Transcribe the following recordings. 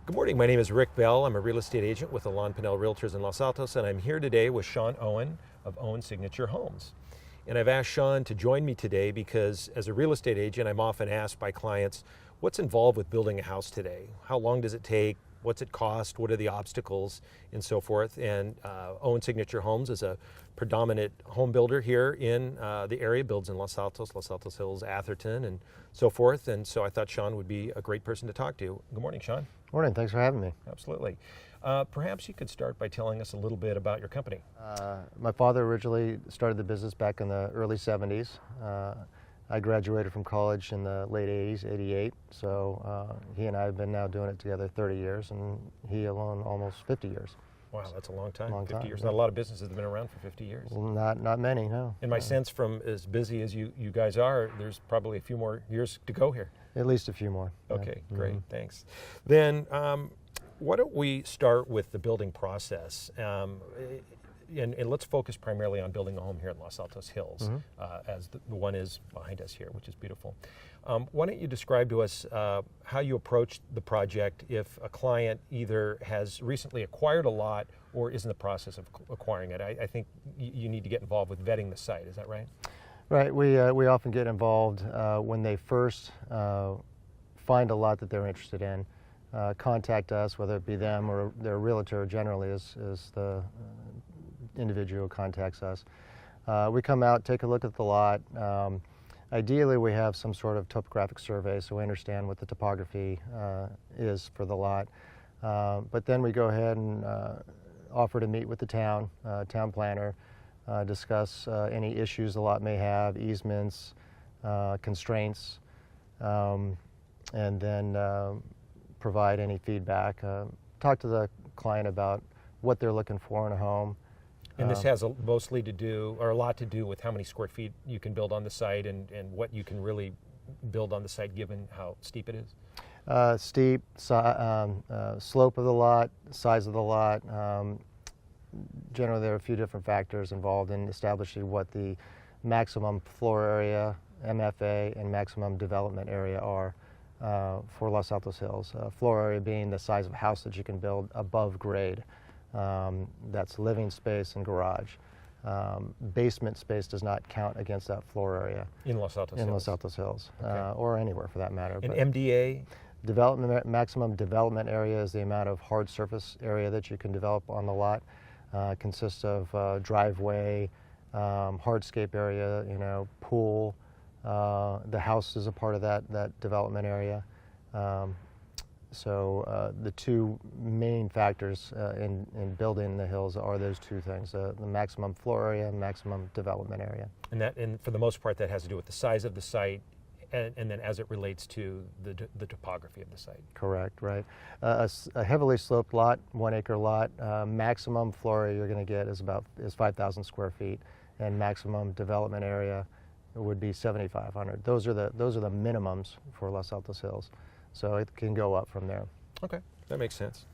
Good morning, my name is Rick Bell. I'm a real estate agent with Alain Pinel Realtors in Los Altos, and I'm here today with Shawn Owen of Owen Signature Homes. And I've asked Shawn to join me today because as a real estate agent, I'm often asked by clients, what's involved with building a house today? How long does it take? What's it cost? What are the obstacles? And so forth. And Owen Signature Homes is a predominant home builder here in the area, builds in Los Altos Hills, Atherton, and so forth. And so I thought Shawn would be a great person to talk to. Good morning, Shawn. Morning, thanks for having me. Absolutely. Perhaps you could start by telling us a little bit about your company. My father originally started the business back in the early 70s. I graduated from college in the late 80s, 88, so he and I have been now doing it together 30 years, and he alone almost 50 years. Wow, that's a long time, Long 50 time, years. yeah. Not a lot of businesses that have been around for 50 years. Well, not many, no. In my sense, from as busy as you guys are, there's probably a few more years to go here. At least a few more. Okay, Yeah. great, thanks. Then why don't we start with the building process? And let's focus primarily on building a home here in Los Altos Hills, as the one is behind us here, which is beautiful. Why don't you describe to us how you approach the project if a client either has recently acquired a lot or is in the process of acquiring it? I think you need to get involved with vetting the site, is that right? Right, we often get involved when they first find a lot that they're interested in, contact us, whether it be them or their realtor generally is the individual who contacts us. We come out, take a look at the lot. Ideally, we have some sort of topographic survey so we understand what the topography is for the lot. But then we go ahead and offer to meet with the town planner, discuss any issues the lot may have, easements, constraints, and then provide any feedback. Talk to the client about what they're looking for in a home. And this has mostly to do, or a lot to do with how many square feet you can build on the site and what you can really build on the site given how steep it is? Steep, slope of the lot, size of the lot. Generally, there are a few different factors involved in establishing what the maximum floor area, MFA, and maximum development area are for Los Altos Hills. Floor area being the size of a house that you can build above grade. That's living space and garage. Basement space does not count against that floor area. In Los Altos Hills? In Los Altos Hills, Okay. or anywhere for that matter. And MDA? Maximum development area is the amount of hard surface area that you can develop on the lot. Consists of driveway, hardscape area, pool. The house is a part of that development area. So the two main factors in building the hills are those two things, the maximum floor area and maximum development area. And for the most part, that has to do with the size of the site and then as it relates to the topography of the site. Correct, right. A heavily sloped lot, 1 acre lot, maximum floor area you're going to get is 5,000 square feet, and maximum development area would be 7,500. Those are the minimums for Los Altos Hills. So it can go up from there. Okay, that makes sense.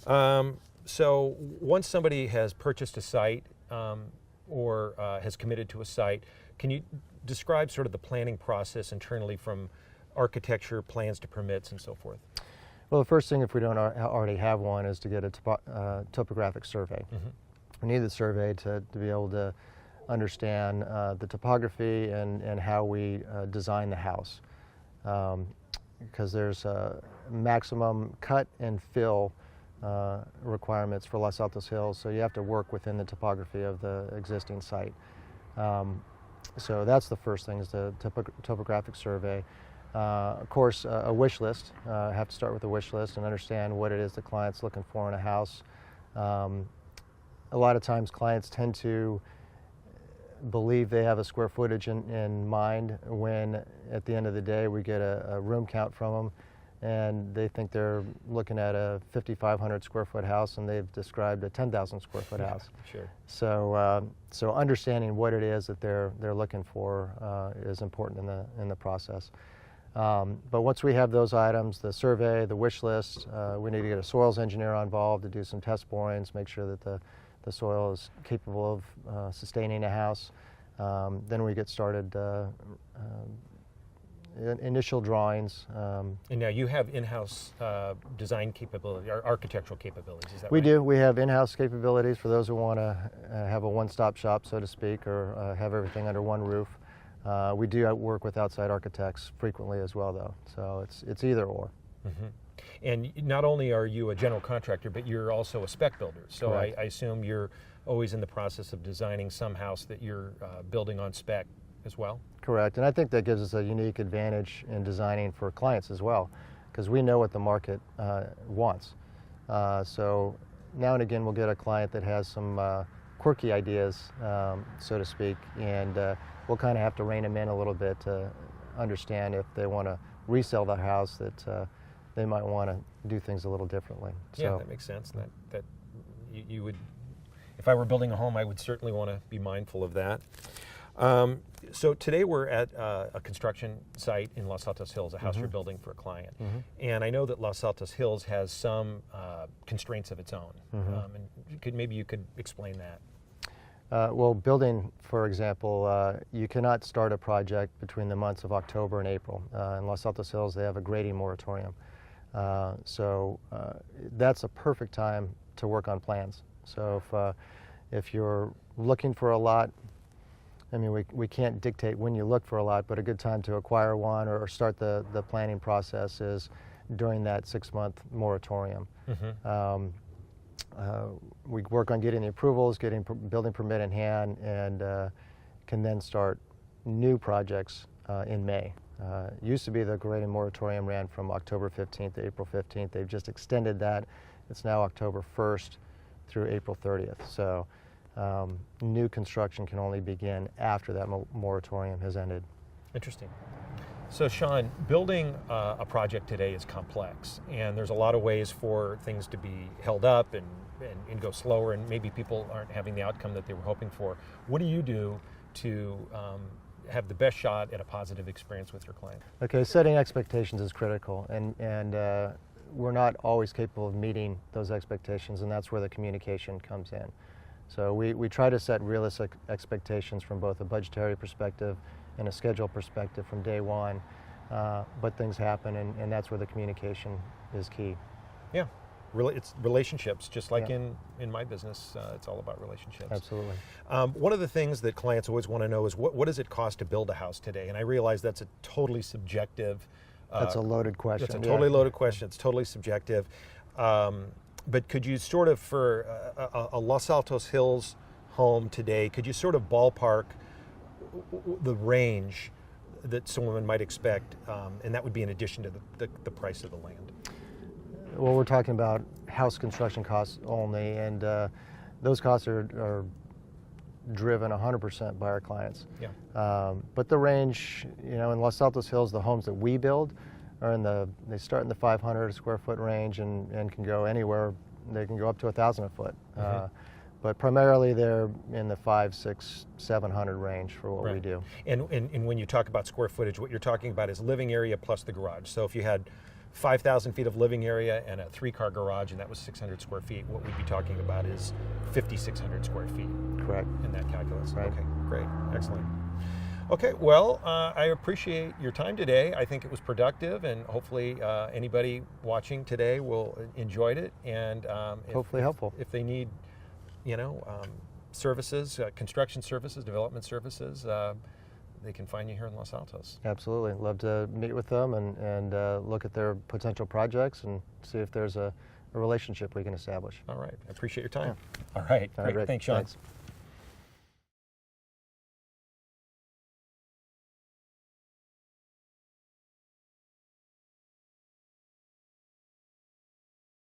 So once somebody has purchased a site or has committed to a site, can you describe sort of the planning process internally from architecture, plans to permits and so forth? Well, the first thing, if we don't already have one, is to get a topographic survey. We need the survey to be able to understand the topography and how we design the house. Because there's maximum cut and fill requirements for Los Altos Hills, so you have to work within the topography of the existing site. So that's the first thing, is the topographic survey. Of course, a wish list. Have to start with a wish list and understand what it is the client's looking for in a house. A lot of times clients tend to believe they have a square footage in mind when at the end of the day we get a room count from them and they think they're looking at a 5,500 square foot house and they've described a 10,000 square foot house. Sure. So understanding what it is that they're looking for is important in the process. But once we have those items, the survey, the wish list, we need to get a soils engineer involved to do some test borings, make sure that the soil is capable of sustaining a house. Then we get started initial drawings. And now you have in-house design capability, or architectural capabilities, is that We right? do. We have in-house capabilities for those who want to have a one-stop shop, so to speak, or have everything under one roof. We do work with outside architects frequently as well, though. So it's either or. Mm-hmm. And not only are you a general contractor, but you're also a spec builder. So I assume you're always in the process of designing some house that you're building on spec as well? Correct. And I think that gives us a unique advantage in designing for clients as well, because we know what the market wants. So now and again, we'll get a client that has some quirky ideas, so to speak, and we'll kind of have to rein them in a little bit to understand if they want to resell the house, that they might want to do things a little differently. Yeah, that makes sense. That you would, if I were building a home, I would certainly want to be mindful of that. So today we're at a construction site in Los Altos Hills, a house you're building for a client. And I know that Los Altos Hills has some constraints of its own. And maybe you could explain that. Well, building, for example, you cannot start a project between the months of October and April. In Los Altos Hills, they have a grading moratorium. So that's a perfect time to work on plans. So if you're looking for a lot, I mean, we can't dictate when you look for a lot, but a good time to acquire one or start the planning process is during that 6-month moratorium. We work on getting the approvals, getting building permit in hand, and can then start new projects in May. Used to be the grading moratorium ran from October 15th to April 15th. They've just extended that. It's now October 1st through April 30th. So new construction can only begin after that moratorium has ended. Interesting. So Shawn, building a project today is complex, and there's a lot of ways for things to be held up and go slower, and maybe people aren't having the outcome that they were hoping for. What do you do to have the best shot at a positive experience with your client? Okay, setting expectations is critical, and we're not always capable of meeting those expectations, and that's where the communication comes in. So we try to set realistic expectations from both a budgetary perspective and a schedule perspective from day one, but things happen, and that's where the communication is key. Yeah, it's relationships, just like in my business, it's all about relationships. Absolutely. One of the things that clients always want to know is what does it cost to build a house today? And I realize that's a totally subjective. That's a loaded question. That's a totally loaded question. It's totally subjective. But could you sort of, for a Los Altos Hills home today, could you sort of ballpark the range that someone might expect, and that would be in addition to the price of the land? Well, we're talking about house construction costs only, and those costs are driven 100% by our clients. Yeah. But the range, in Los Altos Hills, the homes that we build are they start in the 500 square foot range and can go anywhere. They can go up to 1,000 a foot. But primarily they're in the 500, 600, 700 range for what we do. And when you talk about square footage, what you're talking about is living area plus the garage. So if you had 5,000 feet of living area and a 3-car garage, and that was 600 square feet, what we'd be talking about is 5,600 square feet. Correct. In that calculus. Right. Okay, great, excellent. Okay, well, I appreciate your time today. I think it was productive, and hopefully anybody watching today will enjoyed it, and hopefully helpful. If they need, services, construction services, development services, they can find you here in Los Altos. Absolutely. Love to meet with them and look at their potential projects and see if there's a relationship we can establish. All right. I appreciate your time. Yeah. All right. Great. Thanks, Shawn. Thanks.